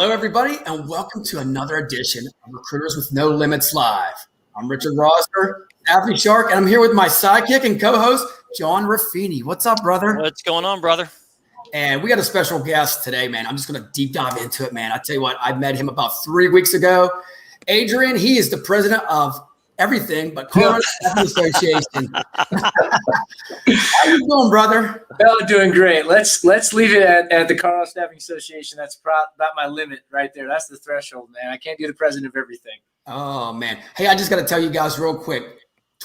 Hello, everybody, and welcome to another edition of Recruiters with No Limits Live. I'm Richard Rosser, Average Shark, and I'm here with my sidekick and co-host, John Raffini. What's up, brother? What's going on, brother? And we got a special guest today, man. I'm just going to deep dive into it, man. I tell you what, I met him about 3 weeks ago. Adrian, he is the president of everything but Colorado Staffing Association. How you doing, brother? Well, doing great. Let's leave it at the Colorado Staffing Association. That's about my limit right there. That's the threshold, man. I can't do the president of everything. Oh, man. Hey, I just got to tell you guys real quick,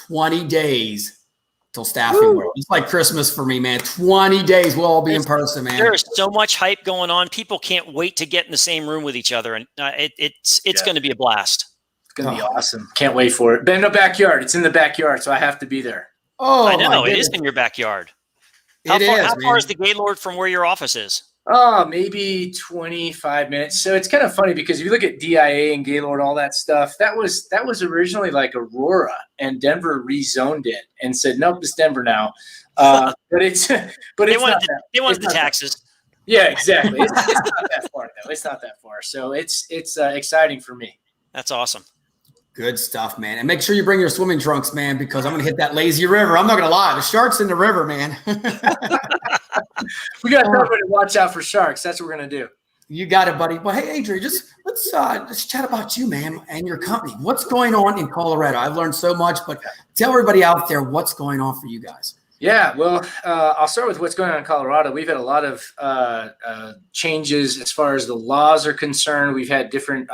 20 days till Staffing World. It's like Christmas for me, man. 20 days we'll all be in person, man. There's so much hype going on. People can't wait to get in the same room with each other, and it's going to be a blast. It's going to be awesome. Can't wait for it. But in the backyard. It's in the backyard, so I have to be there. Oh, I know. It is in your backyard. How far is the Gaylord from where your office is? Oh, maybe 25 minutes. So it's kind of funny because if you look at DIA and Gaylord, all that stuff, that was originally like Aurora, and Denver rezoned it and said, nope, it's Denver now. But they wanted the taxes. Yeah, exactly. It's not that far though. It's not that far. So it's exciting for me. That's awesome. Good stuff, man. And make sure you bring your swimming trunks, man, because I'm going to hit that lazy river. I'm not going to lie. The shark's in the river, man. We got to everybody watch out for sharks. That's what we're going to do. You got it, buddy. Well, hey, Adrian, let's chat about you, man, and your company. What's going on in Colorado? I've learned so much, but tell everybody out there what's going on for you guys. Yeah, well, I'll start with what's going on in Colorado. We've had a lot of changes as far as the laws are concerned. We've had different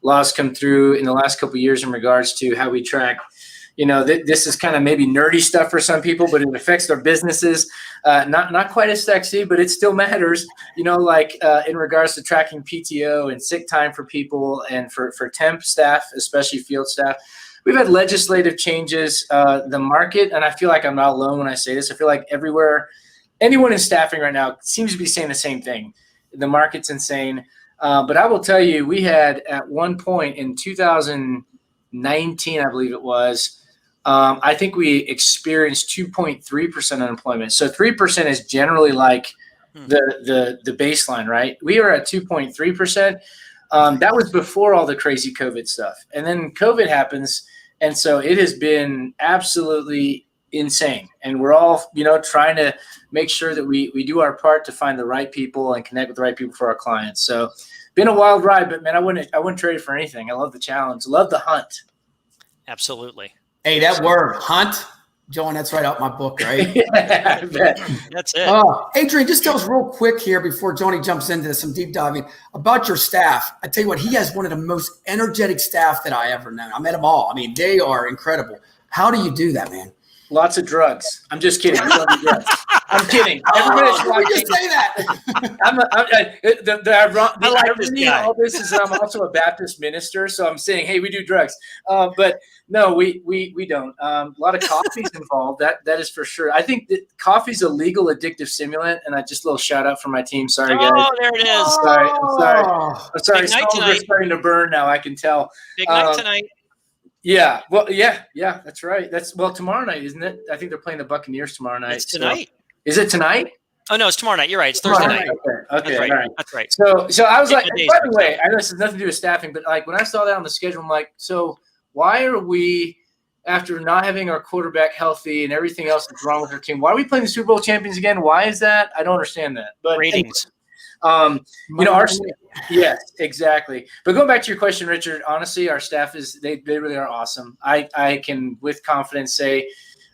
laws come through in the last couple of years in regards to how we track. This is kind of maybe nerdy stuff for some people, but it affects their businesses. Not quite as sexy, but it still matters. In regards to tracking PTO and sick time for people and for temp staff, especially field staff. We've had legislative changes. The market, and I feel like I'm not alone when I say this, I feel like everywhere, anyone in staffing right now seems to be saying the same thing. The market's insane. But I will tell you, we had at one point in 2019, I believe it was, I think we experienced 2.3% unemployment. So 3% is generally like the baseline, right? We are at 2.3%. That was before all the crazy COVID stuff. And then COVID happens. And so it has been absolutely insane. And we're all, trying to make sure that we do our part to find the right people and connect with the right people for our clients. So been a wild ride, but man, I wouldn't trade it for anything. I love the challenge. Love the hunt. Absolutely. Hey, that word hunt, John, that's right out my book, right? Yeah, I bet. That's it. Adrian, just tell us real quick here before Johnny jumps into some deep diving about your staff. I tell you what, he has one of the most energetic staff that I ever known. I met them all. I mean, they are incredible. How do you do that, man? Lots of drugs. I'm just kidding. I'm kidding. Everybody's watching. Just say that. The irony of all this is I'm also a Baptist minister, so I'm saying, hey, we do drugs. But no, we don't. A lot of coffee's involved. That is for sure. I think that coffee's a legal addictive stimulant, and just a little shout out for my team. Sorry, guys. Oh, there it is. I'm sorry. Big night We're starting to burn now. I can tell. Big night tonight. Yeah. Well, yeah. That's right. Tomorrow night, isn't it? I think they're playing the Buccaneers tomorrow night. It's tonight. So. Is it tonight? Oh no, it's tomorrow night. You're right. It's Thursday night. Okay. That's right. All right. That's right. So I was like, by the way, I know this has nothing to do with staffing, but like when I saw that on the schedule, I'm like, so why are we, after not having our quarterback healthy and everything else that's wrong with our team, why are we playing the Super Bowl champions again? Why is that? I don't understand that. But ratings. Yes, exactly. But going back to your question, Richard, honestly, our staff they really are awesome. I can with confidence say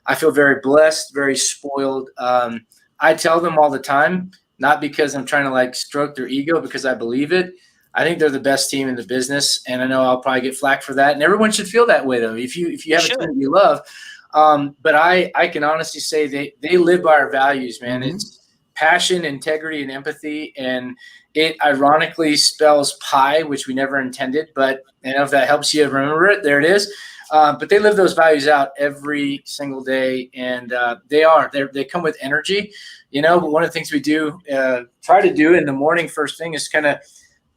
I feel very blessed, very spoiled. I tell them all the time, not because I'm trying to like stroke their ego, because I believe it. I think they're the best team in the business, and I know I'll probably get flack for that. And everyone should feel that way, though. If you have a team that you love, but I can honestly say they live by our values, man. Mm-hmm. It's passion, integrity, and empathy, and it ironically spells pie, which we never intended. But if that helps you remember it, there it is. But they live those values out every single day, and they come with energy, But one of the things we do try to do in the morning, first thing, is kind of,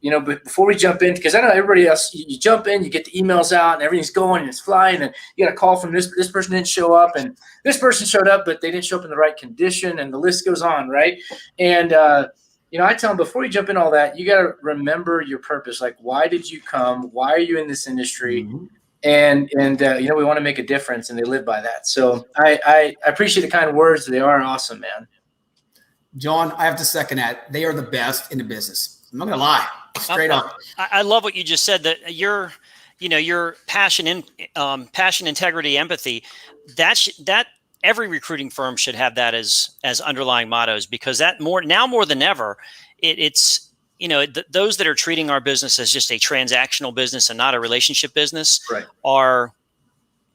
but before we jump in, because I know everybody else, you jump in, you get the emails out, and everything's going, and it's flying, and you got a call from this person didn't show up, and this person showed up, but they didn't show up in the right condition, and the list goes on, right? And I tell them before you jump in all that, you got to remember your purpose. Like, why did you come? Why are you in this industry? Mm-hmm. And we want to make a difference, and they live by that. So I appreciate the kind words. They are awesome, man. John, I have to second that. They are the best in the business. I'm not going to lie. Straight up. I love what you just said, that your passion, integrity, empathy, that every recruiting firm should have that as underlying mottos, because that more than ever, it's those that are treating our business as just a transactional business and not a relationship business, right, are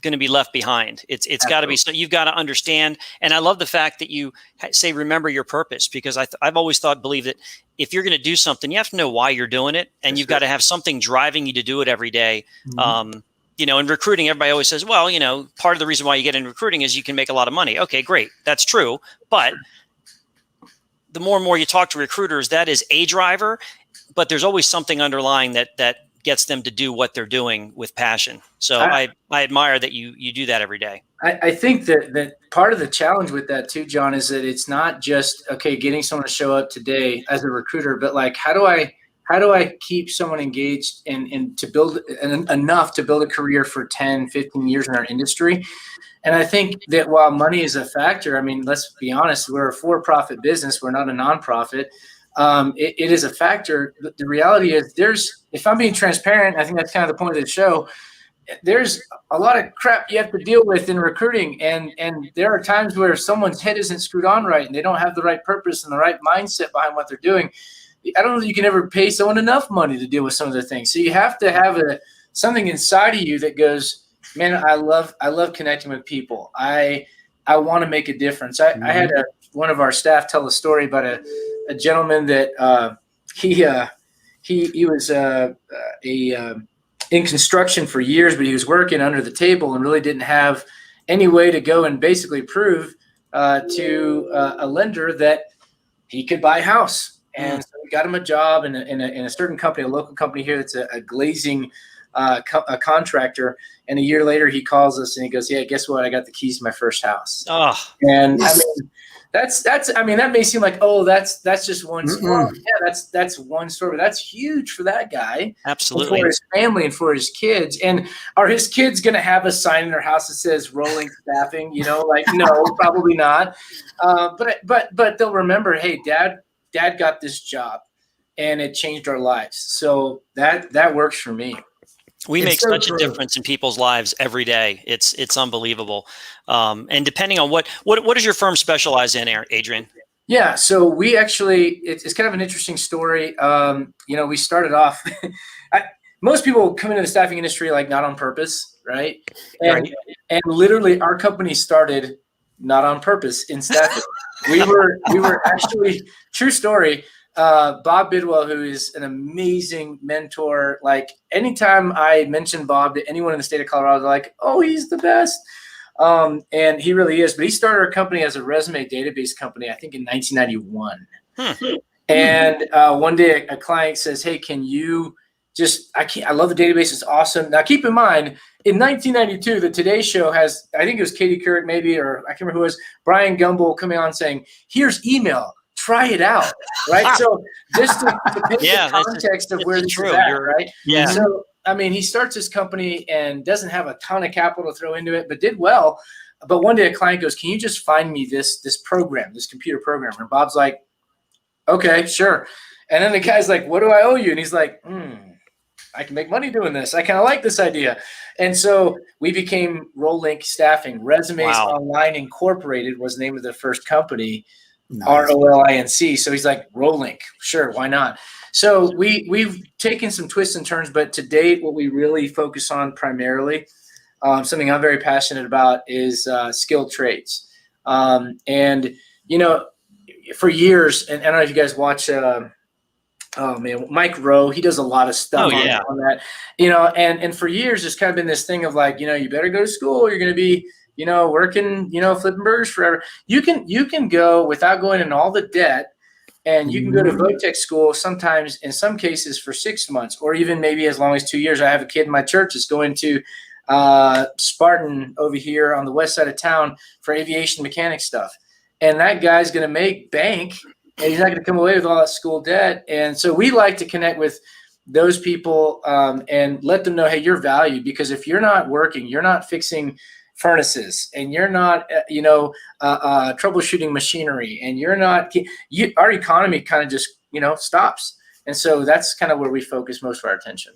going to be left behind. It's got to be, so you've got to understand. And I love the fact that you say, remember your purpose, because I've always believe that if you're going to do something, you have to know why you're doing it. And you've got to have something driving you to do it every day. Mm-hmm. In recruiting, everybody always says, well, part of the reason why you get in recruiting is you can make a lot of money. Okay, great. That's true. But the more and more you talk to recruiters, that is a driver, but there's always something underlying that gets them to do what they're doing with passion. So I admire that you do that every day. I think that part of the challenge with that too, John, is that it's not just, okay, getting someone to show up today as a recruiter, but like, how do I keep someone engaged and to build enough to build a career for 10, 15 years in our industry? And I think that while money is a factor, I mean, let's be honest, we're a for-profit business. We're not a nonprofit. It is a factor. The reality is if I'm being transparent, I think that's kind of the point of the show. There's a lot of crap you have to deal with in recruiting. And there are times where someone's head isn't screwed on right and they don't have the right purpose and the right mindset behind what they're doing. I don't know if you can ever pay someone enough money to deal with some of the things. So you have to have something inside of you that goes, man, I love connecting with people. I want to make a difference. I had one of our staff tell a story about a gentleman that he was in construction for years, but he was working under the table and really didn't have any way to go and basically prove to a lender that he could buy a house. And so we got him a job in a certain company, a local company here that's a glazing a contractor. And a year later, he calls us and he goes, "Yeah, guess what? I got the keys to my first house." Oh. And I mean, that may seem like, oh, that's just one story. Yeah, that's one story. But that's huge for that guy. Absolutely. For his family and for his kids. And are his kids going to have a sign in their house that says rolling staffing? Like, no, probably not. But they'll remember, hey, dad got this job and it changed our lives. So that works for me. We make such a difference in people's lives every day. It's unbelievable. And depending on what does your firm specialize in, Adrian? Yeah, so we actually, it's kind of an interesting story. We started off, most people come into the staffing industry like not on purpose, right? And literally our company started not on purpose in staffing. We were actually, true story, Bob Bidwell, who is an amazing mentor. Like anytime I mention Bob to anyone in the state of Colorado, they're like, "Oh, he's the best." And he really is. But he started our company as a resume database company, I think in 1991. And one day a client says, "Hey, can you I love the database. It's awesome." Now keep in mind, in 1992, the Today Show has, I think it was Katie Couric maybe, or I can't remember who it was, Brian Gumbel coming on saying, "Here's email. Try it out," right? So just to paint the context of where this is at, right? Yeah. So, I mean, he starts his company and doesn't have a ton of capital to throw into it, but did well. But one day a client goes, "Can you just find me this program, this computer program?" And Bob's like, "Okay, sure." And then the guy's like, "What do I owe you?" And he's like, "I can make money doing this. I kind of like this idea." And so we became Rolink Staffing. Resumes Online Incorporated was the name of the first company. Nice. ROLINC. So he's like, "Rolink, sure, why not?" So we've taken some twists and turns, but to date, what we really focus on primarily, something I'm very passionate about, is skilled trades. And for years, and I don't know if you guys watch. Mike Rowe, he does a lot of stuff on that. And for years, it's kind of been this thing of like, you better go to school. You're going to be working, flipping burgers forever. You can go without going in all the debt, and you can go to Votech school sometimes, in some cases, for 6 months, or even maybe as long as 2 years. I have a kid in my church that's going to Spartan over here on the west side of town for aviation mechanic stuff. And that guy's going to make bank and he's not going to come away with all that school debt. And so we like to connect with those people and let them know, hey, you're valued, because if you're not working, you're not fixing furnaces, and you're not, troubleshooting machinery, and you're not, our economy kind of just, stops. And so that's kind of where we focus most of our attention.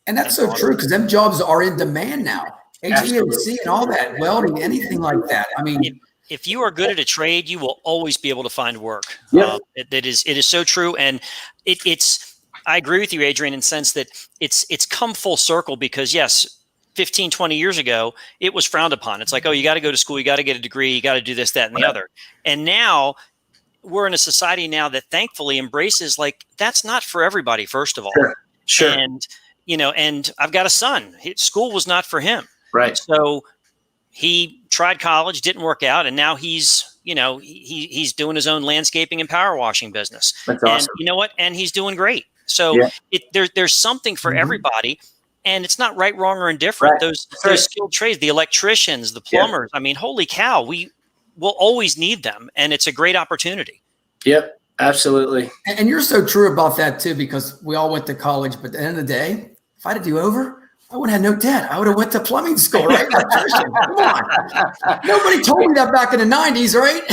And that's so true, because them jobs are in demand now. HVAC and all that, welding, anything like that. I mean, if you are good at a trade, you will always be able to find work. Yep. It is so true. And I agree with you, Adrian, in the sense that it's come full circle, because yes, 15, 20 years ago, it was frowned upon. It's like, oh, you got to go to school, you got to get a degree, you got to do this, that, and the other. And now we're in a society now that thankfully embraces, like, that's not for everybody, first of all. Sure. And, and I've got a son. School was not for him. Right. So he tried college, didn't work out, and now he's he's doing his own landscaping and power washing business. That's awesome. And you know what? And he's doing great. So there's something for everybody, and it's not right, wrong, or indifferent. Right. Those skilled trades, the electricians, the plumbers. I mean, holy cow, we will always need them, and it's a great opportunity. Yep, absolutely. And you're so true about that too, because we all went to college, but at the end of the day, if I had to do over, I would have had no debt. I would have went to plumbing school, right? Come on. Nobody told me that back in the 90s, right?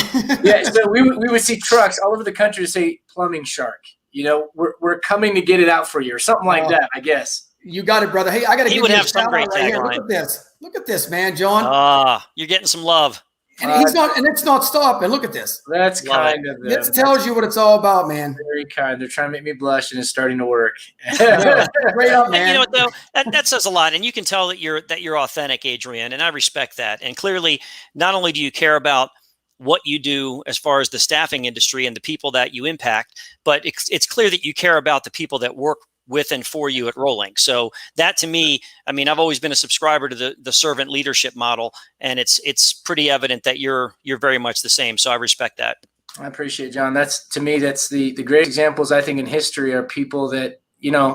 Yeah, so we would see trucks all over the country to say plumbing shark. We're coming to get it out for you, or something like that, I guess. You got it, brother. Hey, I got to give you a shout out right here. Look at this. Look at this, man, John. You're getting some love. And it's not stopping. Look at this. That's kind of it. It tells you what it's all about, man. Very kind. They're trying to make me blush, and it's starting to work. Great up, man. And you know what, though? That says a lot, and you can tell that you're authentic, Adrian, and I respect that. And clearly, not only do you care about what you do as far as the staffing industry and the people that you impact, but it's clear that you care about the people that work with and for you at Rolling. So that, to me, I mean, I've always been a subscriber to the servant leadership model, and it's pretty evident that you're very much the same. So I respect that. I appreciate it, John. That's, to me, that's the great examples, I think, in history are people that,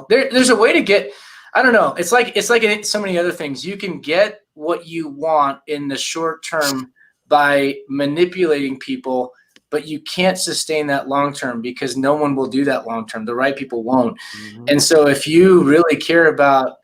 there's a way to get, I don't know. It's like in so many other things. You can get what you want in the short term by manipulating people, but you can't sustain that long term, because no one will do that long term. The right people won't. Mm-hmm. And so if you really care about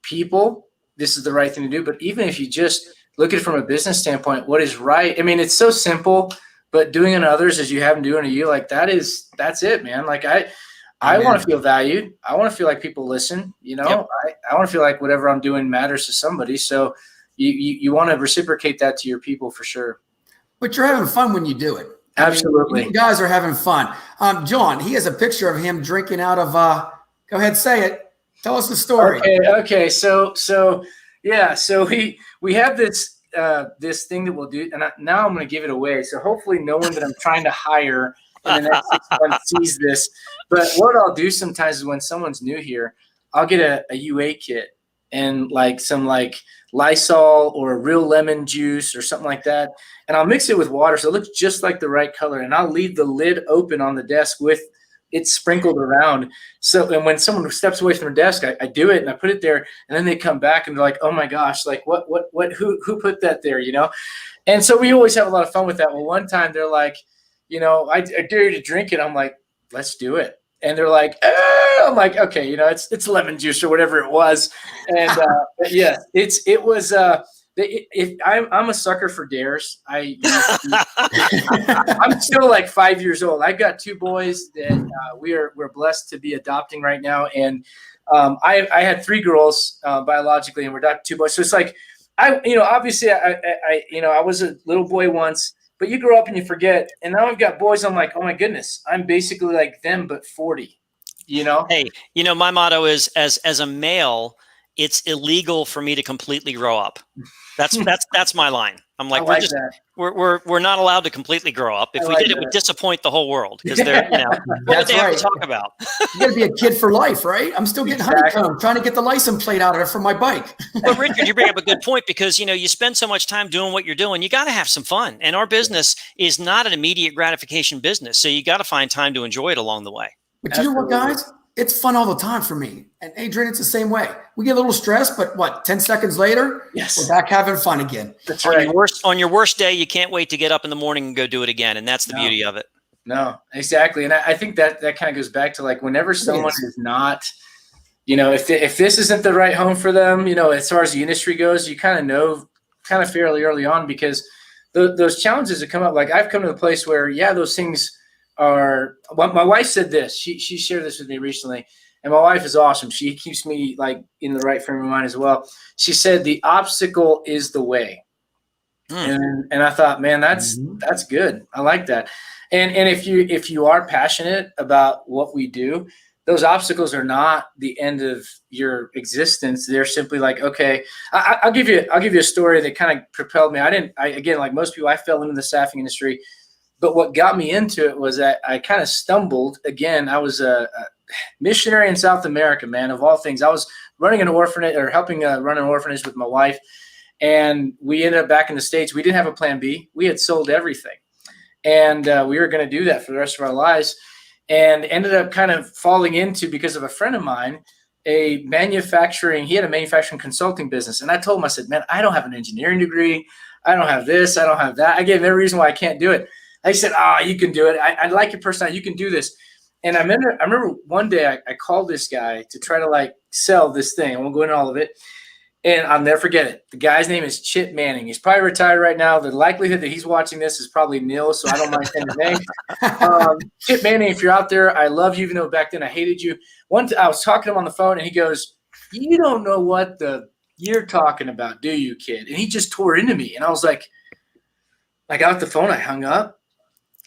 people, this is the right thing to do. But even if you just look at it from a business standpoint, what is right? I mean, it's so simple, but doing it to others as you have them doing to you, like that's it, man. Like I want to feel valued. I want to feel like people listen, Yep. I want to feel like whatever I'm doing matters to somebody. So you want to reciprocate that to your people for sure. But you're having fun when you do it. Absolutely. You guys are having fun. John, he has a picture of him drinking out of, go ahead, say it. Tell us the story. Okay. So yeah, so we have this thing that we'll do, and now I'm going to give it away. So hopefully no one that I'm trying to hire in the next 6 months sees this. But what I'll do sometimes is when someone's new here, I'll get a UA kit and some Lysol or a real lemon juice or something like that. And I'll mix it with water so it looks just like the right color. And I'll leave the lid open on the desk with it sprinkled around. So, and when someone steps away from their desk, I do it and I put it there, and then they come back and they're like, oh my gosh, like who put that there, And so we always have a lot of fun with that. Well, one time they're like, I dare you to drink it. I'm like, let's do it. And they're like, I'm like, okay, it's lemon juice or whatever it was. And yeah, it was. I'm a sucker for dares. I'm still like 5 years old. I've got 2 boys that we're blessed to be adopting right now, and I had 3 girls biologically, and we're adopting 2 boys. So it's like obviously I was a little boy once. But you grow up and you forget. And now I've got boys. I'm like, oh my goodness, I'm basically like them, but 40, Hey, my motto is as a male, it's illegal for me to completely grow up. That's my line. I'm like, we're not allowed to completely grow up. If we did, it would disappoint the whole world, because they're, what would they have to talk about? You got to be a kid for life, right? I'm still getting honeycomb, trying to get the license plate out of it for my bike. But Richard, you bring up a good point, because, you spend so much time doing what you're doing, you got to have some fun. And our business is not an immediate gratification business. So you got to find time to enjoy it along the way. But you know what, guys? It's fun all the time for me. And Adrian, it's the same way. We get a little stressed, but 10 seconds later, we're back having fun again. That's right. On your worst day, you can't wait to get up in the morning and go do it again. And that's the beauty of it. No, exactly. And I think that kind of goes back to like whenever someone is not, you know, if this isn't the right home for them, you know, as far as the industry goes, you kind of know kind of fairly early on, because those challenges that come up, like I've come to the place where, yeah, those things are, well, my wife said this, she shared this with me recently, and my wife is awesome. She keeps me like in the right frame of mind as well. She said, the obstacle is the way. And I thought, man, that's good. I like that. And if you are passionate about what we do, those obstacles are not the end of your existence. They're simply like, okay, I'll give you a story that kind of propelled me. Again, like most people, I fell into the staffing industry, but what got me into it was that I kind of stumbled. Again, I was a missionary in South America, man, of all things. I was running an orphanage, or helping run an orphanage with my wife. And we ended up back in the States. We didn't have a plan B. We had sold everything. And we were going to do that for the rest of our lives, and ended up kind of falling into, because of a friend of mine, he had a manufacturing consulting business. And I told him, I said, man, I don't have an engineering degree. I don't have this. I don't have that. I gave him every reason why I can't do it. I said, you can do it. I like your personality. You can do this. And I remember one day I called this guy to try to like sell this thing. I won't go into all of it. And I'll never forget it. The guy's name is Chip Manning. He's probably retired right now. The likelihood that he's watching this is probably nil, so I don't mind saying his name. Chip Manning, if you're out there, I love you, even though back then I hated you. I was talking to him on the phone, and he goes, you don't know what you're talking about, do you, kid? And he just tore into me. And I was like, I got off the phone. I hung up,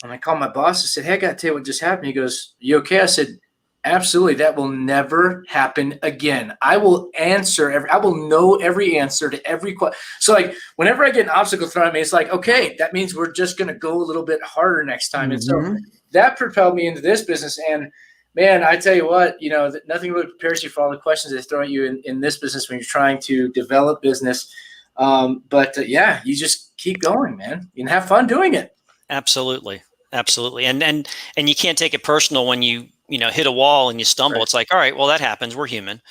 and I called my boss. I said, hey, I got to tell you what just happened. He goes, you okay? I said, absolutely. That will never happen again. I will know every answer to every question. So like whenever I get an obstacle thrown at me, it's like, okay, that means we're just going to go a little bit harder next time. And so that propelled me into this business. And man, I tell you what, you know, nothing really prepares you for all the questions they throw at you in this business when you're trying to develop business. Yeah, you just keep going, man, and have fun doing it. Absolutely. And you can't take it personal when you hit a wall and you stumble. Right. It's like, all right, well, that happens. We're human.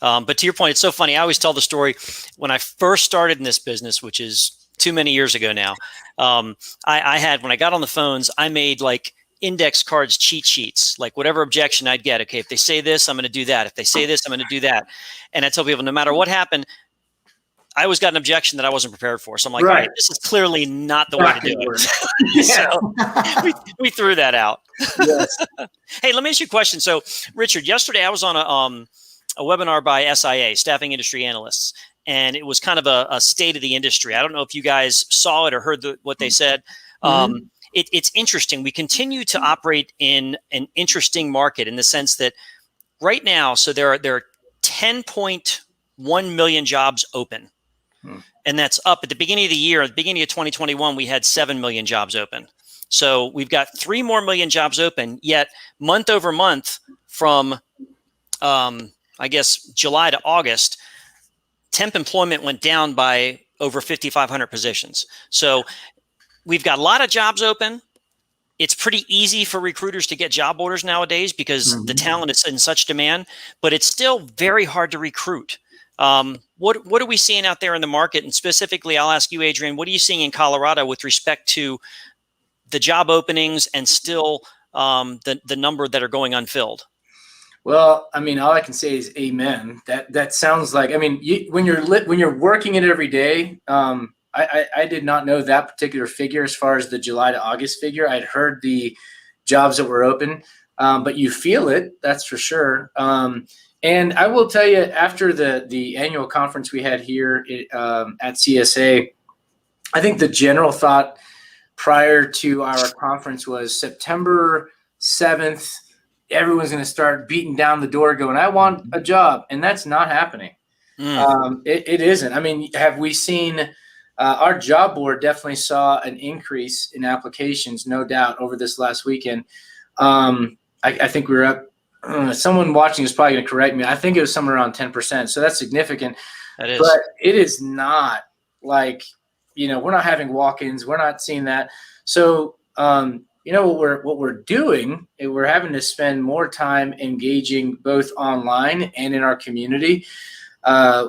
But to your point, it's so funny. I always tell the story when I first started in this business, which is too many years ago now. When I got on the phones, I made like index cards, cheat sheets, like whatever objection I'd get. Okay, if they say this, I'm going to do that. If they say this, I'm going to do that. And I tell people, no matter what happened, I always got an objection that I wasn't prepared for. So I'm like, right. All right, this is clearly not the way to do it. So we threw that out. Yes. Hey, let me ask you a question. So, Richard, yesterday I was on a webinar by SIA, Staffing Industry Analysts, and it was kind of a state of the industry. I don't know if you guys saw it or heard what they said. It's interesting. We continue to operate in an interesting market in the sense that right now, so there are 10.1 million jobs open. And that's up. At the beginning of the year, at the beginning of 2021, we had 7 million jobs open. So we've got 3 more million jobs open, yet month over month from, I guess, July to August, temp employment went down by over 5,500 positions. So we've got a lot of jobs open. It's pretty easy for recruiters to get job orders nowadays because the talent is in such demand, but it's still very hard to recruit. What are we seeing out there in the market? And specifically, I'll ask you, Adrian, what are you seeing in Colorado with respect to the job openings and still the number that are going unfilled? Well, I mean, all I can say is amen. That sounds like, I mean, when you're working it every day, I did not know that particular figure as far as the July to August figure. I'd heard the jobs that were open, but you feel it, that's for sure. And I will tell you, after the annual conference we had here at CSA, I think the general thought prior to our conference was September 7th, everyone's going to start beating down the door going, I want a job. And that's not happening. It isn't. I mean, have we seen our job board definitely saw an increase in applications, no doubt, over this last weekend. I think we were up. Someone watching is probably going to correct me. I think it was somewhere around 10%. So that's significant. That is. But it is not like, we're not having walk-ins. We're not seeing that. So, what we're doing is we're having to spend more time engaging both online and in our community.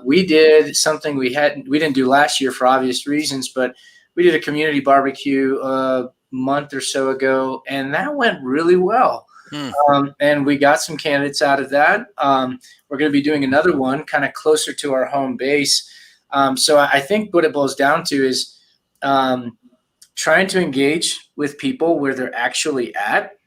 We did something we didn't do last year for obvious reasons, but we did a community barbecue month or so ago, and that went really well. And we got some candidates out of that. We're going to be doing another one kind of closer to our home base. So I think what it boils down to is trying to engage with people where they're actually at.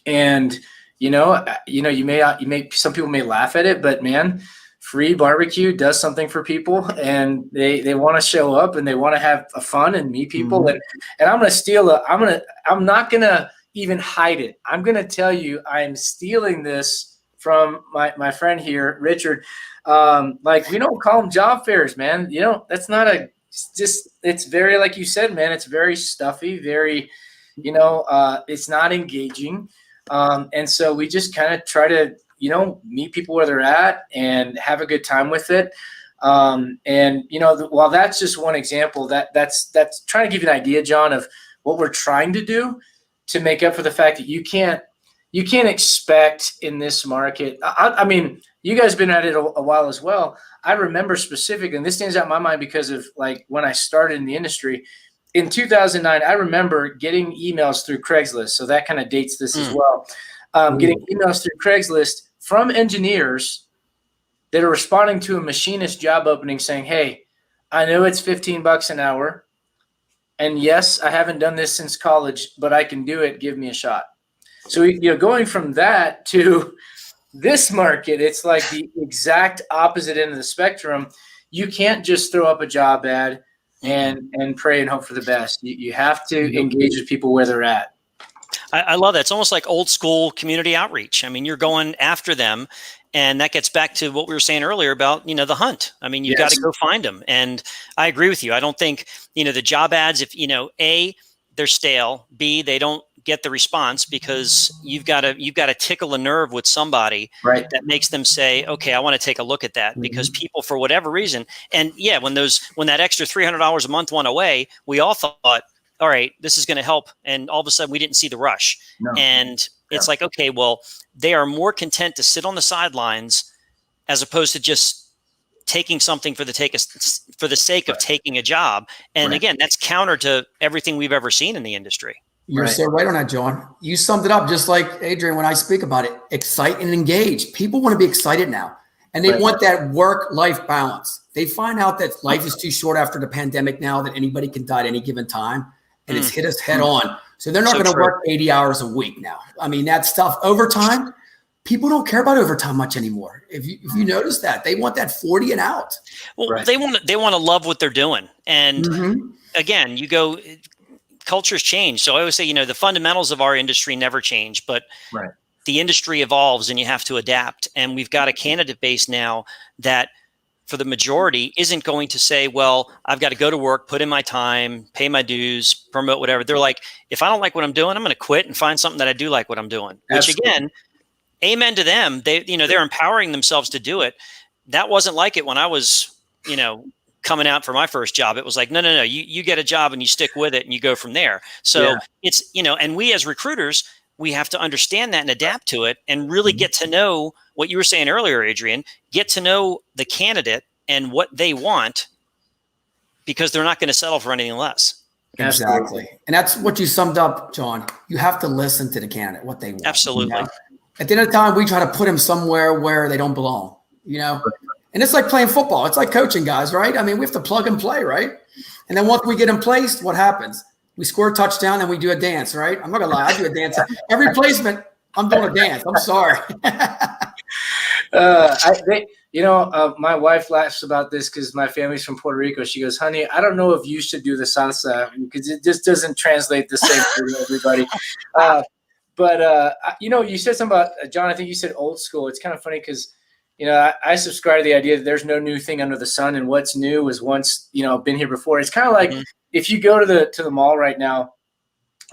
And, you may some people may laugh at it, but man, free barbecue does something for people, and they want to show up and they want to have fun and meet people. And I'm going to I'm not going to even hide it. I'm going to tell you, I'm stealing this from my friend here, Richard. Like, we don't call them job fairs, man. That's not it's very, like you said, man, it's very stuffy, very, it's not engaging. And so we just kind of try to, meet people where they're at and have a good time with it. While that's just one example, that's trying to give you an idea, John, of what we're trying to do to make up for the fact that you can't expect in this market. I mean, you guys have been at it a while as well. I remember specifically, and this stands out in my mind because of like when I started in the industry in 2009, I remember getting emails through Craigslist. So that kind of dates this as well. Getting emails through Craigslist from engineers that are responding to a machinist job opening saying, hey, I know it's $15 an hour. And yes, I haven't done this since college, but I can do it. Give me a shot. So, going from that to this market, it's like the exact opposite end of the spectrum. You can't just throw up a job ad and pray and hope for the best. You have to engage with people where they're at. I love that. It's almost like old school community outreach. I mean, you're going after them, and that gets back to what we were saying earlier about, the hunt. I mean, you've got to go find them. And I agree with you. I don't think, the job ads, if, A, they're stale, B, they don't get the response because you've got to tickle a nerve with somebody that makes them say, okay, I want to take a look at that, because people, for whatever reason, and when that extra $300 a month went away, we all thought, all right, this is going to help. And all of a sudden we didn't see the rush. No. And it's like, okay, well, they are more content to sit on the sidelines as opposed to just taking something for the sake of taking a job. And again, that's counter to everything we've ever seen in the industry. You're so right on that, John. You summed it up just like Adrian when I speak about it. Excite and engage. People want to be excited now, and they want that work-life balance. They find out that life is too short after the pandemic now, that anybody can die at any given time, and it's hit us head on. So they're not going to work 80 hours a week now. I mean, that stuff, overtime, people don't care about overtime much anymore. If you notice that, they want that 40 and out. Well, they want to love what they're doing. And again, cultures change. So I always say, the fundamentals of our industry never change, but the industry evolves and you have to adapt. And we've got a candidate base now that, for the majority, isn't going to say, well, I've got to go to work, put in my time, pay my dues, promote, whatever. They're like, if I don't like what I'm doing, I'm going to quit and find something that I do like what I'm doing. Absolutely. Which again, amen to them. They're empowering themselves to do it. That wasn't like it when I was, coming out for my first job. It was like, no, you get a job and you stick with it and you go from there. So it's, and we as recruiters, we have to understand that and adapt to it and really get to know what you were saying earlier, Adrian, get to know the candidate and what they want, because they're not going to settle for anything less. Exactly. And that's what you summed up, John. You have to listen to the candidate, what they want. Absolutely. At the end of the time, we try to put them somewhere where they don't belong, And it's like playing football. It's like coaching guys, right? I mean, we have to plug and play, right? And then once we get in place, what happens? We score a touchdown and we do a dance, right? I'm not going to lie. I do a dance. Every placement, I'm doing a dance. I'm sorry. My wife laughs about this because my family's from Puerto Rico. She goes, honey, I don't know if you should do the salsa because it just doesn't translate the same for everybody. You said something about, John, I think you said old school. It's kind of funny because, I subscribe to the idea that there's no new thing under the sun, and what's new was once, been here before. It's kind of like if you go to the mall right now,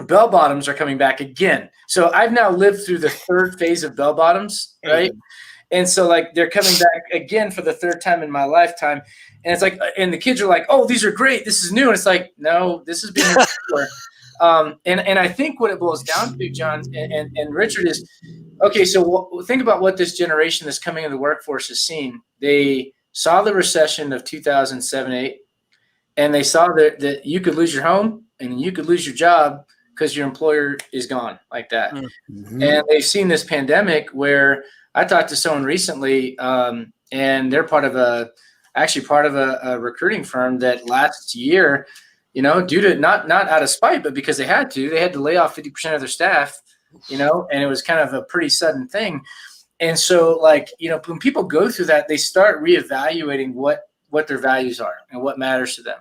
bell bottoms are coming back again. So I've now lived through the third phase of bell bottoms, right? And so like they're coming back again for the third time in my lifetime. And it's like, and the kids are like, oh, these are great. This is new. And it's like, no, this has been here before. And I think what it boils down to, John and Richard, is, okay, so think about what this generation that's coming in the workforce has seen. They saw the recession of 2007-8, and they saw that you could lose your home and you could lose your job because your employer is gone like that. Mm-hmm. And they've seen this pandemic where I talked to someone recently, and they're part of a recruiting firm that last year, due to not out of spite, but because they had to lay off 50% of their staff, and it was kind of a pretty sudden thing. And so, when people go through that, they start reevaluating what their values are and what matters to them.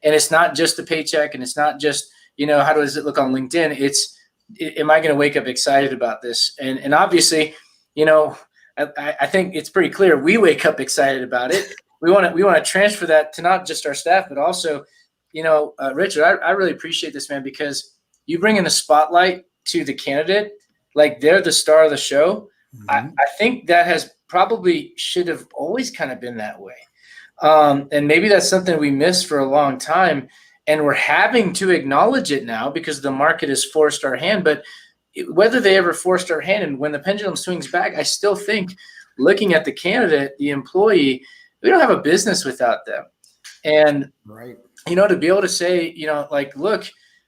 And it's not just the paycheck, and it's not just, how does it look on LinkedIn? It's, am I going to wake up excited about this? And obviously, I think it's pretty clear we wake up excited about it. We want to transfer that to not just our staff, but also, Richard, I really appreciate this, man, because you bring in the spotlight to the candidate, like they're the star of the show. Mm-hmm. I think that has probably should have always kind of been that way. And maybe that's something we missed for a long time, and we're having to acknowledge it now because the market has forced our hand. But whether they ever forced our hand, and when the pendulum swings back, I still think looking at the candidate, the employee, we don't have a business without them. And, right. To be able to say, look,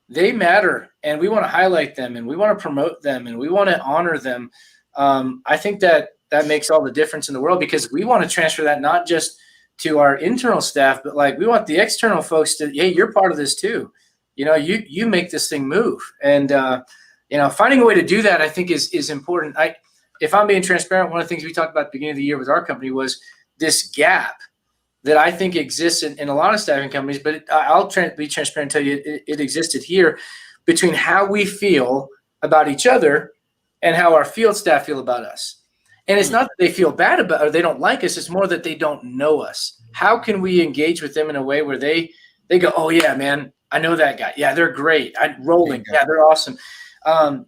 they matter, and we want to highlight them, and we want to promote them, and we want to honor them. I think that makes all the difference in the world, because we want to transfer that not just to our internal staff, but we want the external folks to, hey, you're part of this too. You make this thing move. And, finding a way to do that, I think is important. If I'm being transparent, one of the things we talked about at the beginning of the year with our company was this gap that I think exists in a lot of staffing companies, but I'll be transparent and tell you it existed here, between how we feel about each other and how our field staff feel about us. And it's not that they feel bad about or they don't like us. It's more that they don't know us. How can we engage with them in a way where they go, oh, yeah, man, I know that guy. Yeah, they're great. Rolling. Yeah, they're awesome.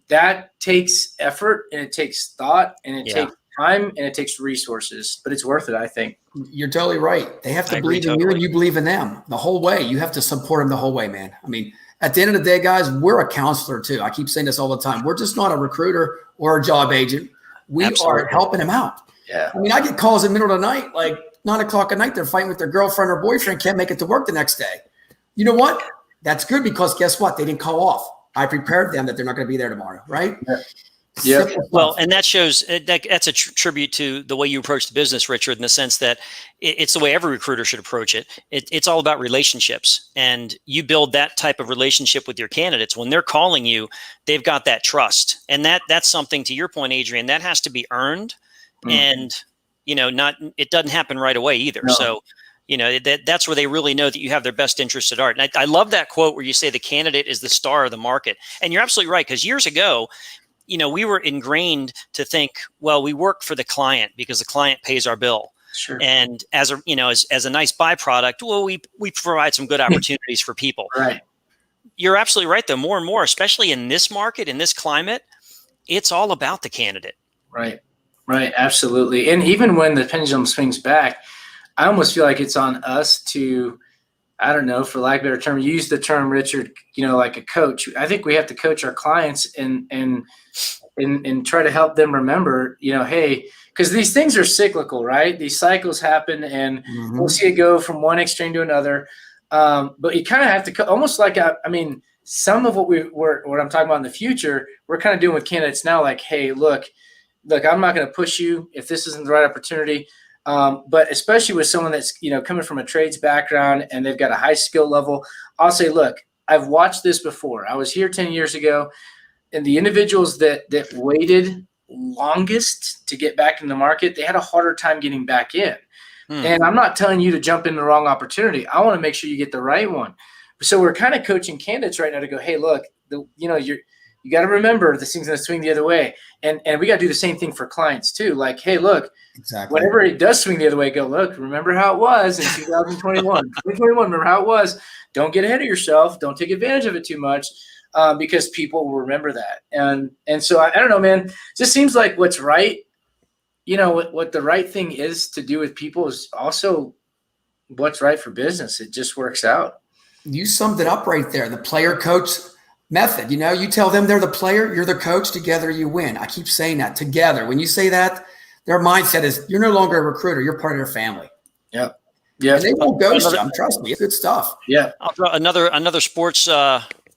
That takes effort, and it takes thought, and it takes time, and it takes resources. But it's worth it, I think. You're totally right. They have to believe in you, and you believe in them the whole way. You have to support them the whole way, man. I mean, at the end of the day, guys, we're a counselor too. I keep saying this all the time. We're just not a recruiter or a job agent. We are helping them out. Yeah. I mean, I get calls in the middle of the night, like 9:00 at night. They're fighting with their girlfriend or boyfriend, can't make it to work the next day. You know what? That's good, because guess what? They didn't call off. I prepared them that they're not going to be there tomorrow, right? Yeah. Well, and that shows that's a tribute to the way you approach the business, Richard, in the sense that it's the way every recruiter should approach it. It's all about relationships, and you build that type of relationship with your candidates. When they're calling you, they've got that trust, and that's something, to your point, Adrian, that has to be earned, and it doesn't happen right away either. No. So, that's where they really know that you have their best interest at heart. And I love that quote where you say the candidate is the star of the market, and you're absolutely right, because years ago, we were ingrained to think, well, we work for the client because the client pays our bill. Sure. And as a nice byproduct, well, we provide some good opportunities for people. Right. You're absolutely right, though. More and more, especially in this market, in this climate, it's all about the candidate. Right. Right. Absolutely. And even when the pendulum swings back, I almost feel like it's on us to, I don't know, for lack of a better term, use the term, Richard, like a coach. I think we have to coach our clients and try to help them remember, hey, because these things are cyclical, right? These cycles happen, and we'll see it go from one extreme to another. But you kind of have to almost like, some of what I'm talking about in the future, we're kind of doing with candidates now, like, hey, look, I'm not going to push you if this isn't the right opportunity. But especially with someone that's, coming from a trades background and they've got a high skill level, I'll say, look, I've watched this before. I was here 10 years ago, and the individuals that waited longest to get back in the market, they had a harder time getting back in. And I'm not telling you to jump in the wrong opportunity. I want to make sure you get the right one. So we're kind of coaching candidates right now to go, hey, look, you got to remember this thing's going to swing the other way. And we got to do the same thing for clients too. Like, hey, look, exactly. Whenever it does swing the other way, go, look, remember how it was in 2021, 2021, remember how it was. Don't get ahead of yourself. Don't take advantage of it too much, because people will remember that. And so I don't know, man, it just seems like what's right, what the right thing is to do with people is also what's right for business. It just works out. You summed it up right there. The player coach method. You tell them they're the player, you're the coach, together you win. I keep saying that, together. When you say that, their mindset is you're no longer a recruiter, you're part of their family. Yep. Yeah. And they won't ghost you. Trust me, it's good stuff. Yeah. I'll throw another sports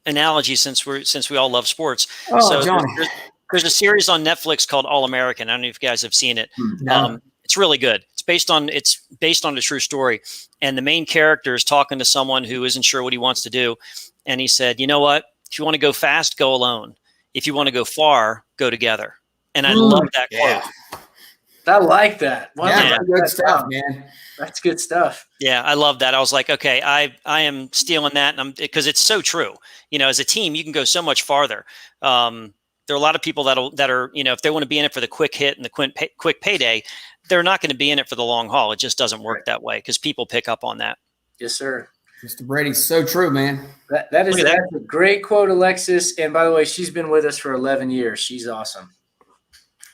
analogy since we all love sports. Oh, So Johnny. there's a series on Netflix called All American. I don't know if you guys have seen it. No. It's really good. It's based on a true story. And the main character is talking to someone who isn't sure what he wants to do. And he said, you know what? If you want to go fast, go alone. If you want to go far, go together. And I love that quote. I like that. Wow, Yeah, good stuff, man. That's good stuff. Yeah, I love that. I was like, okay, I am stealing that, and because it's so true. As a team, you can go so much farther. There are a lot of people that are, if they want to be in it for the quick hit and the quick payday, they're not going to be in it for the long haul. It just doesn't work that way because people pick up on that. Yes, sir. Mr. Brady's so true, man. That's a great quote, Alexis. And by the way, she's been with us for 11 years. She's awesome.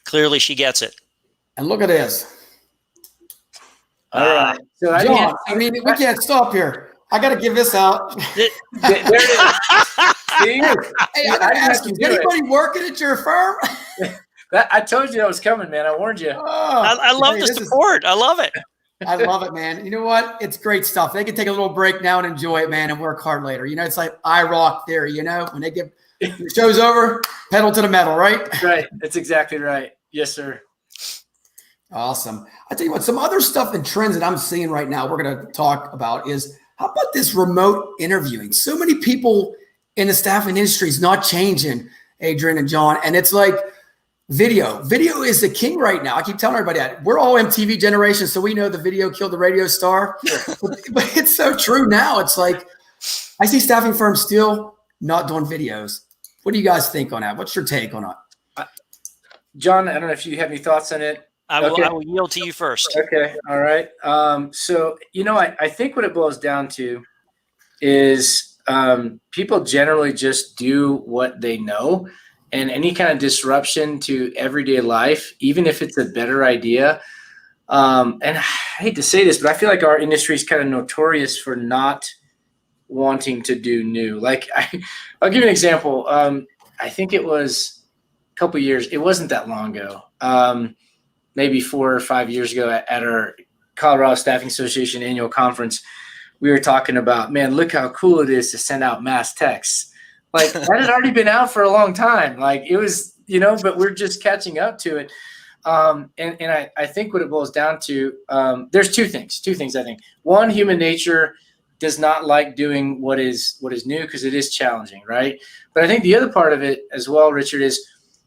Clearly, she gets it. And look at this. All right. So John, we can't stop here. I got to give this out. There it is. See? Hey, I got to ask you, is anybody working at your firm? I told you that was coming, man. I warned you. I love the support. I love it. I love it, man. You know what? It's great stuff. They can take a little break now and enjoy it, man, and work hard later. It's like IROC theory, when they get the show's over, pedal to the metal, right? Right. That's exactly right. Yes, sir. Awesome. I tell you what, some other stuff and trends that I'm seeing right now we're going to talk about is, how about this remote interviewing? So many people in the staffing industry is not changing, Adrian and John, and it's like video. Video is the king right now. I keep telling everybody that. We're all MTV generation, so we know the video killed the radio star. But it's so true now. It's like I see staffing firms still not doing videos. What do you guys think on that? What's your take on it? John, I don't know if you have any thoughts on it. I will yield to you first. Okay. All right. So, I think what it boils down to is people generally just do what they know, and any kind of disruption to everyday life, even if it's a better idea. And I hate to say this, but I feel like our industry is kind of notorious for not wanting to do new. Like I'll give you an example. I think it was a couple of years. It wasn't that long ago. Maybe 4 or 5 years ago at our Colorado Staffing Association annual conference, we were talking about, man, look how cool it is to send out mass texts. Like that had already been out for a long time. Like it was, but we're just catching up to it. And I think what it boils down to, there's two things, I think. One, human nature does not like doing what is new because it is challenging, right? But I think the other part of it as well, Richard, is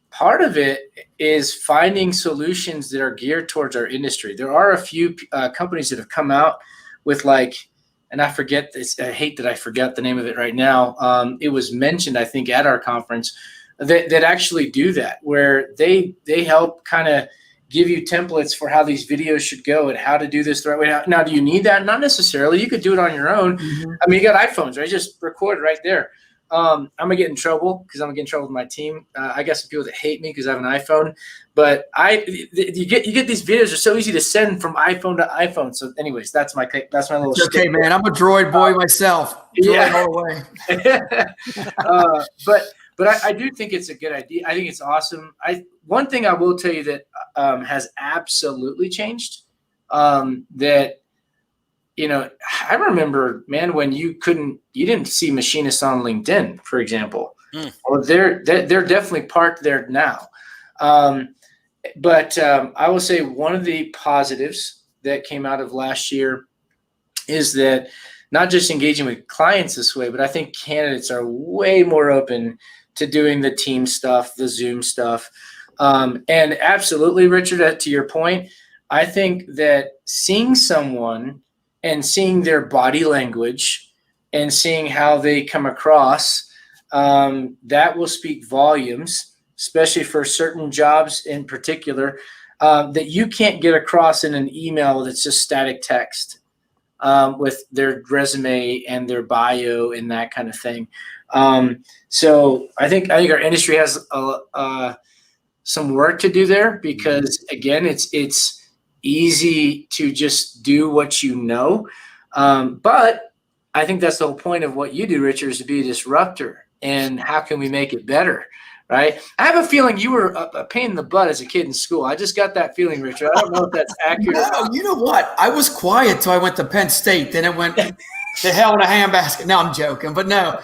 part of it is finding solutions that are geared towards our industry. There are a few companies that have come out with and I forget this. I hate that I forgot the name of it right now. It was mentioned, I think, at our conference that actually do that, where they help kind of give you templates for how these videos should go and how to do this the right way. Now, do you need that? Not necessarily. You could do it on your own. Mm-hmm. I mean, you got iPhones, right? Just record right there. I'm gonna get in trouble because I'm gonna get in trouble with my team. I got some people that hate me because I have an iPhone, but you get these videos are so easy to send from iPhone to iPhone. So, anyways, that's my little. It's okay, man. I'm a Droid boy myself. Droid all the way. But I do think it's a good idea. I think it's awesome. One thing I will tell you that has absolutely changed that. I remember, man, when you didn't see machinists on LinkedIn, for example. Well, they're definitely parked there now. But I will say one of the positives that came out of last year is that not just engaging with clients this way, but I think candidates are way more open to doing the team stuff, the Zoom stuff. And absolutely, Richard, to your point, I think that seeing someone and seeing their body language and seeing how they come across, that will speak volumes, especially for certain jobs in particular, that you can't get across in an email that's just static text with their resume and their bio and that kind of thing. So I think our industry has some work to do there because, again, it's easy to just do what you know. But I think that's the whole point of what you do, Richard, is to be a disruptor. And how can we make it better, right? I have a feeling you were a pain in the butt as a kid in school. I just got that feeling, Richard. I don't know if that's accurate. No, you know what? I was quiet till I went to Penn State. Then it went the hell in a handbasket. No, I'm joking, but no.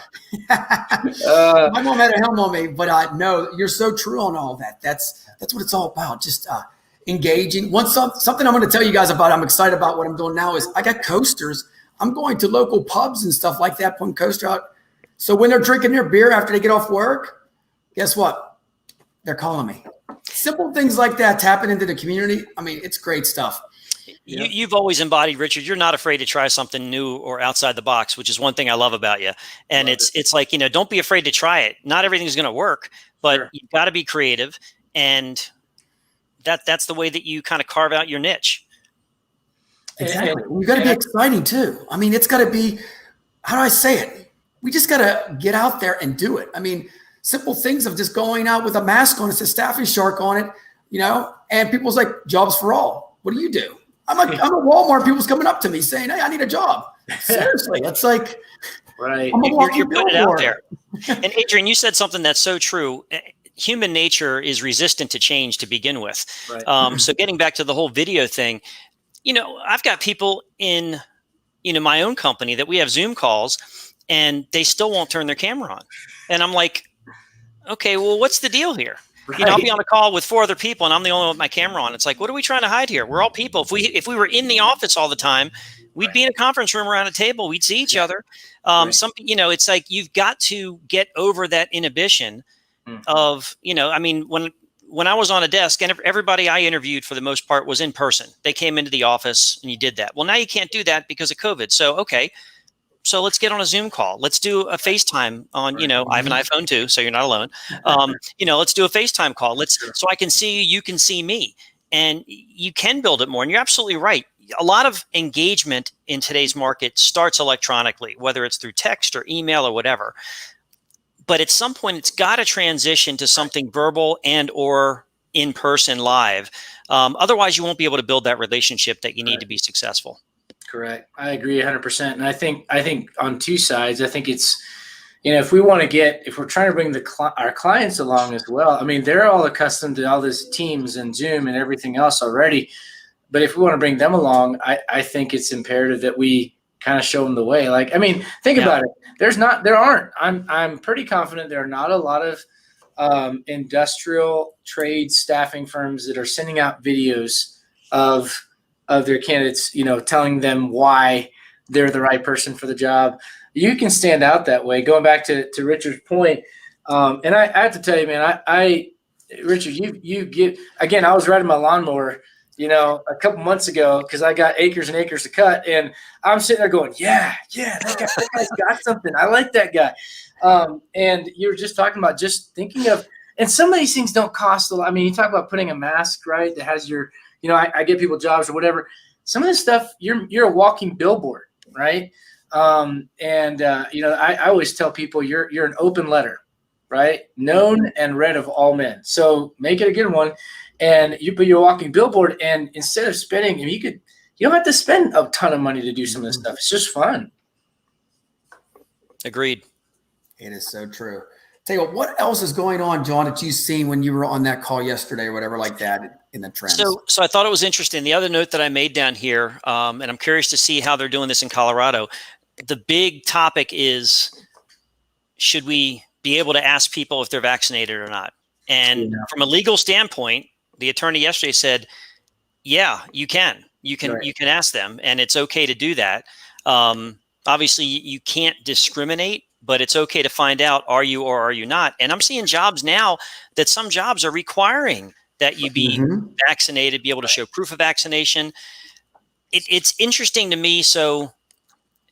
My mom had a helm on me, but no, you're so true on all that. That's what it's all about. Just engaging. Something I'm going to tell you guys about. I'm excited about what I'm doing now is I got coasters. I'm going to local pubs and stuff like that, putting coaster out. So when they're drinking their beer after they get off work, guess what? They're calling me. Simple things like that, tapping into the community. I mean, it's great stuff. You've always embodied, Richard. You're not afraid to try something new or outside the box, which is one thing I love about you. And it's like, don't be afraid to try it. Not everything's going to work, but you've got to be creative. And that's the way that you kind of carve out your niche. Exactly. We've got to be exciting too. I mean, it's got to be, how do I say it? We just got to get out there and do it. I mean, simple things of just going out with a mask on, it says Staffing Shark on it, and people's like, jobs for all. What do you do? I'm at Walmart. People's coming up to me saying, "Hey, I need a job." Seriously, that's like, right. You're putting it out there. And Adrian, you said something that's so true. Human nature is resistant to change to begin with. Right. So getting back to the whole video thing, I've got people in, my own company that we have Zoom calls, and they still won't turn their camera on, and I'm like, okay, well, what's the deal here? Right. I'll be on a call with 4 other people and I'm the only one with my camera on. It's like, what are we trying to hide here? We're all people. If we were in the office all the time, we'd be in a conference room around a table. We'd see each other. It's like, you've got to get over that inhibition of, I mean, when I was on a desk and everybody I interviewed for the most part was in person, they came into the office and you did that. Well, now you can't do that because of COVID. So, okay. So let's get on a Zoom call. Let's do a FaceTime on, I have an iPhone too, so you're not alone. Let's do a FaceTime call. So I can see you, you can see me, and you can build it more. And you're absolutely right. A lot of engagement in today's market starts electronically, whether it's through text or email or whatever. But at some point, it's got to transition to something verbal and or in person live. Otherwise, you won't be able to build that relationship that you need to be successful. Correct. I agree 100%. And I think on two sides, I think it's, if we're trying to bring our clients along as well, I mean, they're all accustomed to all this Teams and Zoom and everything else already. But if we want to bring them along, I think it's imperative that we kind of show them the way. Like, I mean, think about it. I'm pretty confident there are not a lot of industrial trade staffing firms that are sending out videos of their candidates, telling them why they're the right person for the job. You can stand out that way. Going back to Richard's point, and I have to tell you, man, Richard, you get, again, I was riding my lawnmower, a couple months ago because I got acres and acres to cut, and I'm sitting there going, yeah, that guy's got something. I like that guy. And you were just talking about just thinking of, and some of these things don't cost a lot. I mean, you talk about putting a mask, right, that has your, I get people jobs or whatever. Some of this stuff, you're a walking billboard, right? I always tell people you're an open letter, right? Known and read of all men. So make it a good one, and you put your walking billboard. And instead of spending, you don't have to spend a ton of money to do some of this stuff. It's just fun. Agreed. It is so true. Tell you what else is going on, John, that you've seen when you were on that call yesterday or whatever like that in the trends? So I thought it was interesting. The other note that I made down here, and I'm curious to see how they're doing this in Colorado. The big topic is, should we be able to ask people if they're vaccinated or not? And from a legal standpoint, the attorney yesterday said, yeah, you can. You can ask them, and it's okay to do that. Obviously, you can't discriminate, but it's okay to find out, are you or are you not? And I'm seeing jobs now that some jobs are requiring that you be vaccinated, be able to show proof of vaccination. It's interesting to me. So,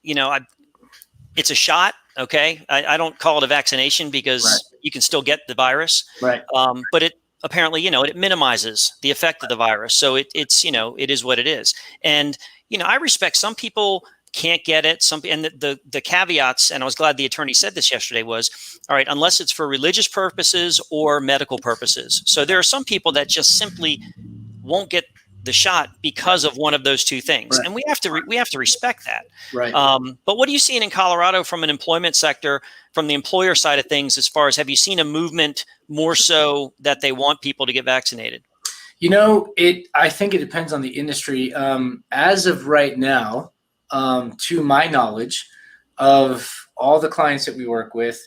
it's a shot. Okay. I don't call it a vaccination because you can still get the virus. Right. But it apparently, it minimizes the effect of the virus. So it is what it is. And, I respect some people can't get it. And the caveats, and I was glad the attorney said this yesterday, was, all right, unless it's for religious purposes or medical purposes. So there are some people that just simply won't get the shot because of one of those two things. Right. And we have to respect that. Right. But what are you seeing in Colorado from an employment sector, from the employer side of things, as far as, have you seen a movement more so that they want people to get vaccinated? I think it depends on the industry. As of right now, to my knowledge, of all the clients that we work with,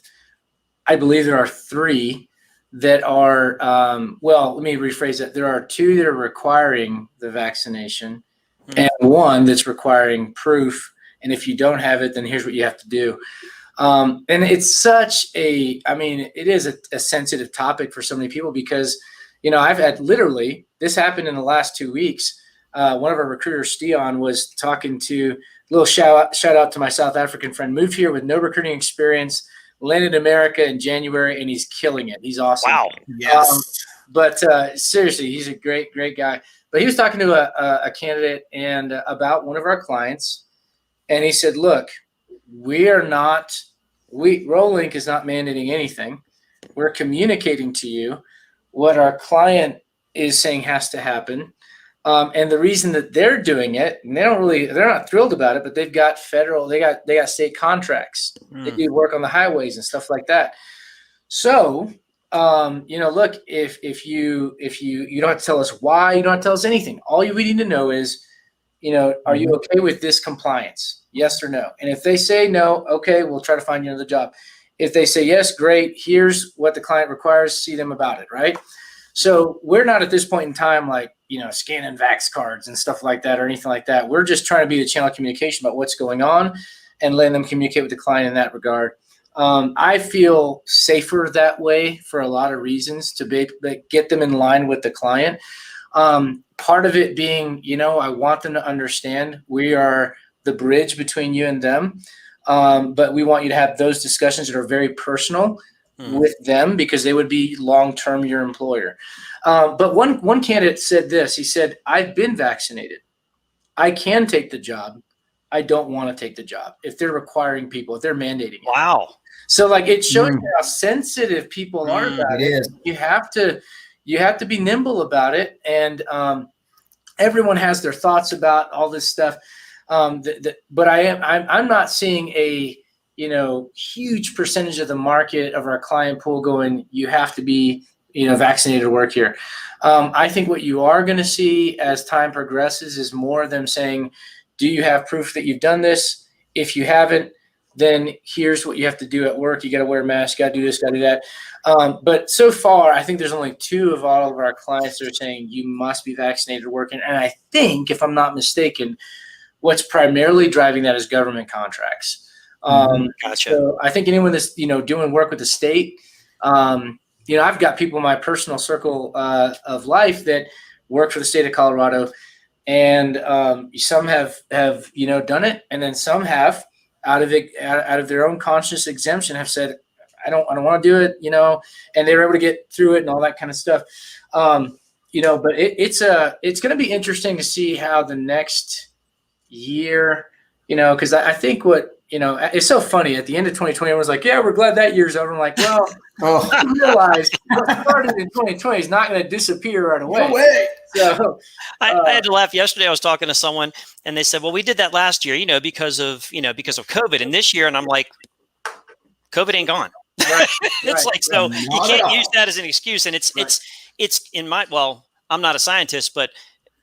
I believe there are 3 that are, well, let me rephrase that. There are 2 that are requiring the vaccination and 1 that's requiring proof. And if you don't have it, then here's what you have to do. And it's such a, I mean, it is a sensitive topic for so many people because, I've had literally, this happened in the last 2 weeks. One of our recruiters, Steon, was talking to, a little shout out to my South African friend, moved here with no recruiting experience, landed in America in January, and he's killing it. He's awesome. Wow. Yes. But seriously, he's a great guy. But he was talking to a candidate and about one of our clients, and he said, look, Rolink is not mandating anything. We're communicating to you what our client is saying has to happen. And the reason that they're doing it, and they're not thrilled about it, but they've got they got state contracts. They do work on the highways and stuff like that. So, look, if you don't have to tell us why, you don't have to tell us anything. All we need to know is, are you okay with this compliance? Yes or no? And if they say no, okay, we'll try to find you another job. If they say yes, great. Here's what the client requires. See them about it, right? So we're not at this point in time scanning vax cards and stuff like that or anything like that. We're just trying to be the channel of communication about what's going on and letting them communicate with the client in that regard. I feel safer that way for a lot of reasons to get them in line with the client. Part of it being, I want them to understand we are the bridge between you and them. But we want you to have those discussions that are very personal with them because they would be long-term your employer. But one candidate said this. He said, I've been vaccinated. I can take the job. I don't want to take the job if they're requiring people, if they're mandating it. Wow. So it shows you how sensitive people are about it. You have to be nimble about it. And everyone has their thoughts about all this stuff. But I'm not seeing a huge percentage of the market of our client pool going, you have to be, vaccinated to work here. I think what you are going to see as time progresses is more of them saying, do you have proof that you've done this? If you haven't, then here's what you have to do at work. You got to wear a mask, got to do this, got to do that. But so far, I think there's only 2 of all of our clients that are saying you must be vaccinated to work. And I think, if I'm not mistaken, what's primarily driving that is government contracts. Gotcha. So I think anyone that's, doing work with the state, I've got people in my personal circle of life that work for the state of Colorado, and some have done it, and then some have out of their own conscious exemption have said, I don't want to do it, and they were able to get through it and all that kind of stuff. But it's going to be interesting to see how the next year, because I think it's so funny. At the end of 2020, everyone's like, yeah, we're glad that year's over. I'm like, well, you realize what started in 2020 is not going to disappear right away. No way. So I had to laugh yesterday. I was talking to someone and they said, well, we did that last year, because of COVID, and this year. And I'm like, COVID ain't gone. Right, it's right, so right. you can't use that as an excuse. And it's in my, I'm not a scientist, but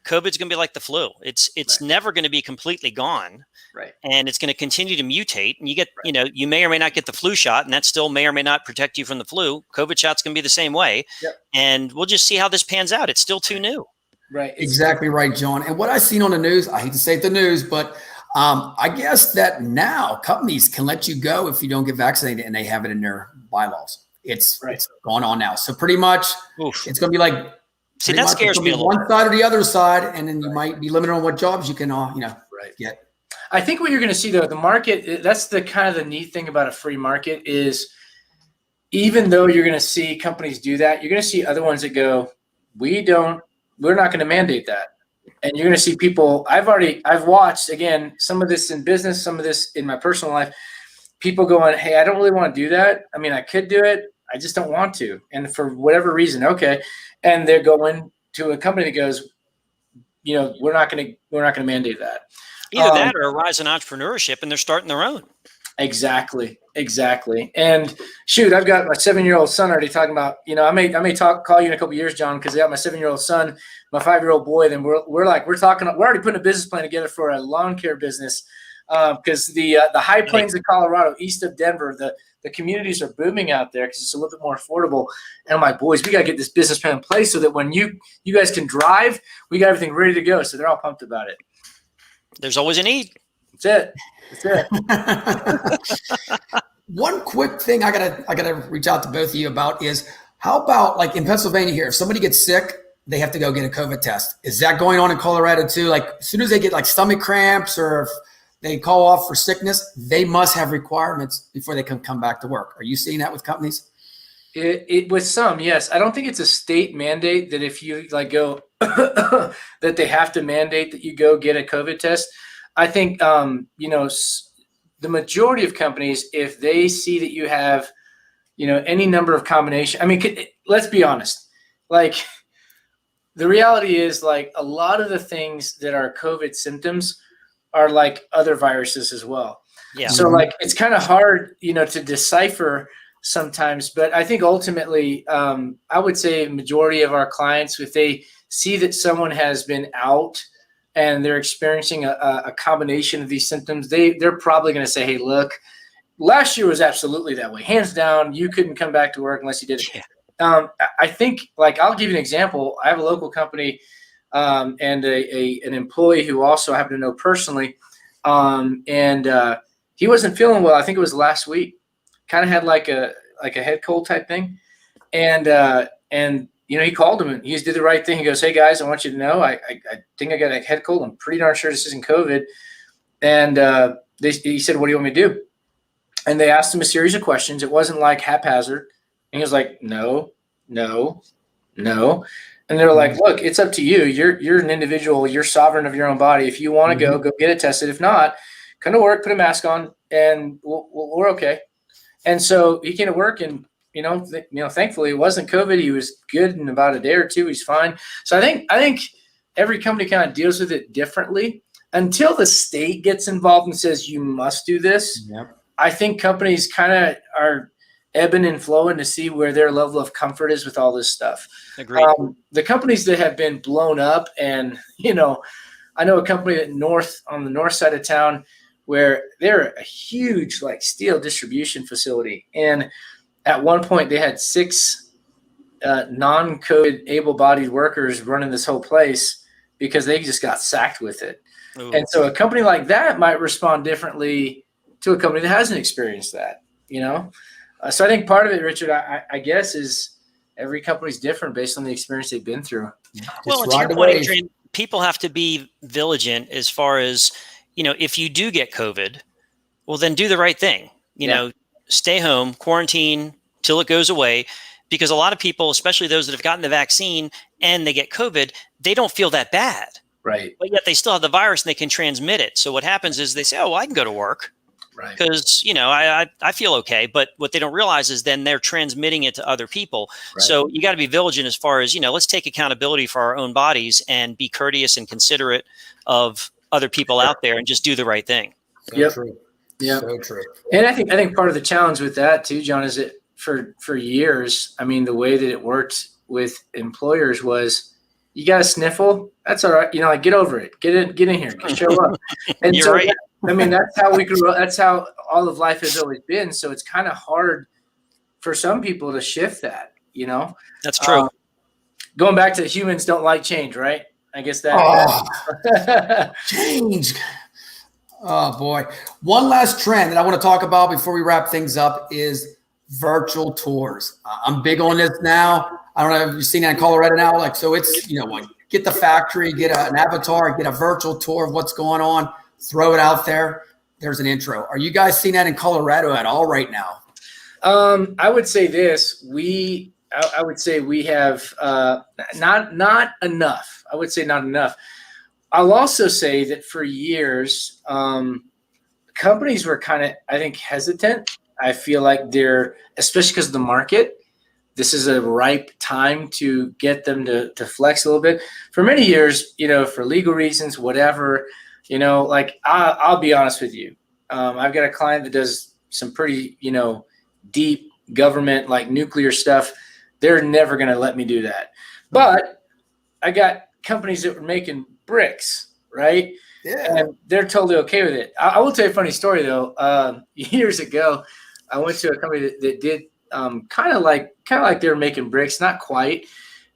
COVID's going to be like the flu. It's Right. never going to be completely gone. Right. And it's going to continue to mutate. And you get, you may or may not get the flu shot, and that still may or may not protect you from the flu. COVID shot's going to be the same way. Yep. And we'll just see how this pans out. It's still too new. Right. Exactly right, John. And what I've seen on the news, I hate to say it, the news, but I guess that now companies can let you go if you don't get vaccinated, and they have it in their bylaws. It's going on now. So pretty much it's going to be like, see, that scares me a little. One side or the other side, and then you might be limited on what jobs you can, get. I think what you're going to see, though, the market, that's the kind of the neat thing about a free market is, even though you're going to see companies do that, you're going to see other ones that go, we're not going to mandate that. And you're going to see people, I've watched, again, some of this in business, some of this in my personal life, people going, hey, I don't really want to do that. I mean, I could do it. I just don't want to. And for whatever reason, okay. And they're going to a company that goes, we're not going to mandate that. Either that or a rise in entrepreneurship, and they're starting their own. Exactly. And shoot, I've got my 7-year-old son already talking about, I may call you in a couple of years, John, because I got my 7-year-old son, my 5-year-old boy. Then we're already putting a business plan together for a lawn care business. because the high plains of Colorado, east of Denver, the communities are booming out there because it's a little bit more affordable. And I'm like, boys, we got to get this business plan in place so that when you guys can drive, we got everything ready to go. So they're all pumped about it. There's always a need. That's it. One quick thing I gotta reach out to both of you about is, how about like in Pennsylvania here, if somebody gets sick, they have to go get a COVID test. Is that going on in Colorado too? Like as soon as they get like stomach cramps or if they call off for sickness, they must have requirements before they can come back to work. Are you seeing that with companies? It with some, yes. I don't think it's a state mandate that if you like go that they have to mandate that you go get a COVID test. I think the majority of companies, if they see that you have, any number of combination. I mean, let's be honest. Like the reality is, like a lot of the things that are COVID symptoms are like other viruses as well. Yeah. So like it's kind of hard, to decipher sometimes. But I think ultimately, I would say majority of our clients, if they see that someone has been out and they're experiencing a combination of these symptoms, they're probably going to say, hey, look, last year was absolutely that way. Hands down, you couldn't come back to work unless you did it. Yeah. I think, like, I'll give you an example. I have a local company and an employee who also I happen to know personally, and he wasn't feeling well. I think it was last week. Kind of had like a head cold type thing, and he called him and he just did the right thing. He goes, hey guys, I want you to know, I think I got a head cold. I'm pretty darn sure this isn't COVID. And he said, what do you want me to do? And they asked him a series of questions. It wasn't like haphazard. And he was like, no. And they were like, look, it's up to you. You're an individual. You're sovereign of your own body. If you want to go get it tested. If not, come to work, put a mask on, and we're okay. And so he came to work, and thankfully it wasn't COVID. He was good in about a day or two. He's fine. So I think every company kind of deals with it differently until the state gets involved and says you must do this. Yep. I think companies kind of are ebbing and flowing to see where their level of comfort is with all this stuff. Agreed. The companies that have been blown up, and I know a company on the north side of town where they're a huge like steel distribution facility, and at one point they had 6 non-COVID able-bodied workers running this whole place because they just got sacked with it. Ooh. And so a company like that might respond differently to a company that hasn't experienced that, So I think part of it, Richard, I guess, is every company's different based on the experience they've been through. Well, to your point, Adrian, people have to be vigilant as far as, if you do get COVID, well, then do the right thing. Stay home, quarantine till it goes away, because a lot of people, especially those that have gotten the vaccine and they get COVID, they don't feel that bad. Right. But yet they still have the virus and they can transmit it. So what happens is they say, oh, well, I can go to work. Right. Because, I feel okay. But what they don't realize is then they're transmitting it to other people. Right. So you got to be vigilant as far as, let's take accountability for our own bodies and be courteous and considerate of other people out there and just do the right thing. So true. Yeah. So true. And I think part of the challenge with that too, John, is that for years, I mean, the way that it worked with employers was, you got a sniffle, that's all right. Like, get over it. Get in here. Show up. And You're right. That's how we grew up. That's how all of life has always been. So it's kind of hard for some people to shift that, That's true. Going back to humans don't like change, right? I guess that. Change. Oh, boy. One last trend that I want to talk about before we wrap things up is virtual tours. I'm big on this now. I don't know if you've seen that in Colorado now. Like, so it's, get the factory, get an avatar, get a virtual tour of what's going on, throw it out there. There's an intro. Are you guys seeing that in Colorado at all right now? I would say this. I would say we have not enough. I would say not enough. I'll also say that for years, companies were kind of, I think, hesitant. I feel like they're, especially because of the market, this is a ripe time to get them to flex a little bit. For many years, for legal reasons, whatever, like I'll be honest with you. I've got a client that does some pretty, deep government, like nuclear stuff. They're never going to let me do that. But I got companies that were making bricks, right? Yeah. And they're totally okay with it. I will tell you a funny story though. Years ago, I went to a company that did kind of like they were making bricks, not quite.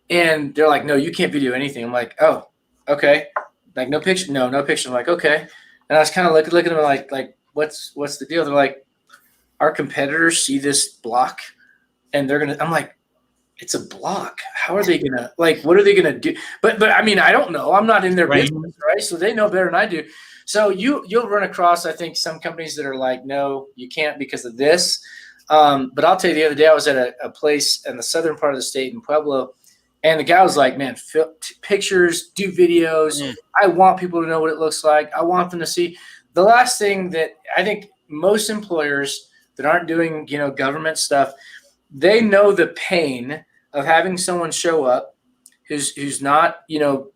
And they're like, no, you can't video anything. I'm like, oh, okay. Like no picture, no picture. I'm like, okay. And I was kind of looking at them like, what's the deal? They're like, our competitors see this block, and I'm like, it's a block. How are they gonna what are they gonna do? But I mean, I don't know. I'm not in their business, right? So they know better than I do. So you'll run across, I think, some companies that are like, no, you can't because of this. But I'll tell you, the other day I was at a place in the southern part of the state in Pueblo, and the guy was like, man, pictures, do videos. I want people to know what it looks like. I want them to see. The last thing that I think most employers that aren't doing, government stuff, they know the pain of having someone show up who's not,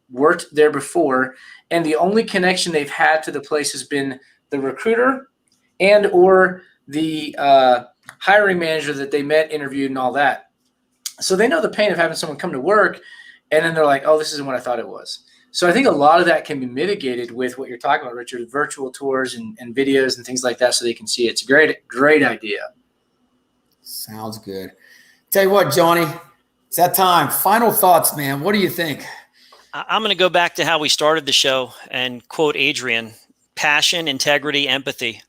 worked there before, and the only connection they've had to the place has been the recruiter and or the hiring manager that they met, interviewed, and all that. So they know the pain of having someone come to work, and then they're like, oh, this isn't what I thought it was. So I think a lot of that can be mitigated with what you're talking about, Richard, virtual tours and videos and things like that so they can see it. It's a great idea. Sounds good. Tell you what, Johnny, it's that time. Final thoughts, man. What do you think? I'm going to go back to how we started the show and quote Adrian: passion, integrity, empathy.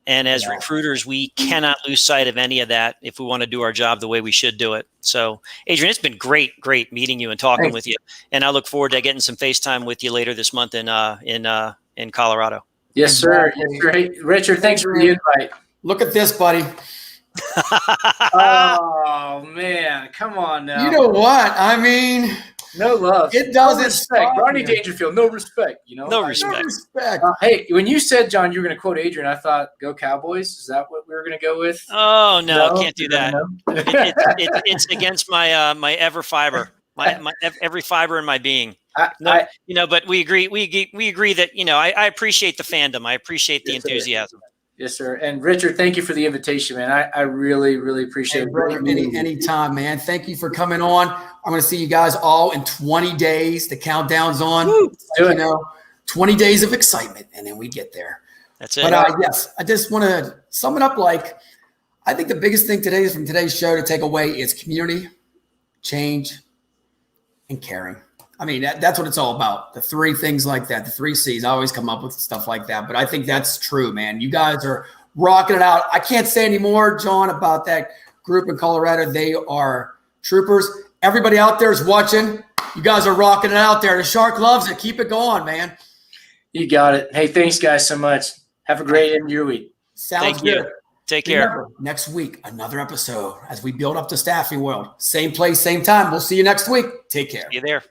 And as recruiters, we cannot lose sight of any of that if we want to do our job the way we should do it. So, Adrian, it's been great meeting you and talking with you. And I look forward to getting some FaceTime with you later this month in Colorado. Yes, sir. It's great. Richard, thanks for the invite. Look at this, buddy. Oh, man. Come on now. You know what? I mean, no love. It doesn't. No respect. Rodney Dangerfield, no respect. No respect. No respect. Hey, when you said, John, you were going to quote Adrian, I thought, go Cowboys. Is that what we were going to go with? Oh, no, can't do that. It's against my my ever fiber, my every fiber in my being. But we agree. We agree that I appreciate the fandom. I appreciate the enthusiasm. Yes, sir. And Richard, thank you for the invitation, man. I really, really appreciate it. Brother, anytime, man. Thank you for coming on. I'm going to see you guys all in 20 days. The countdown's on. 20 days of excitement, and then we get there. That's it. But yes, I just want to sum it up. I think the biggest thing from today's show to take away is community, change, and caring. I mean, that's what it's all about. The three things like that, the 3 C's. I always come up with stuff like that, but I think that's true, man. You guys are rocking it out. I can't say any more, John, about that group in Colorado. They are troopers. Everybody out there is watching. You guys are rocking it out there. The Shark loves it. Keep it going, man. You got it. Hey, thanks, guys, so much. Have a great end of your week. Sounds good. You. Take care. Remember, next week, another episode as we build up the staffing world. Same place, same time. We'll see you next week. Take care. See you there.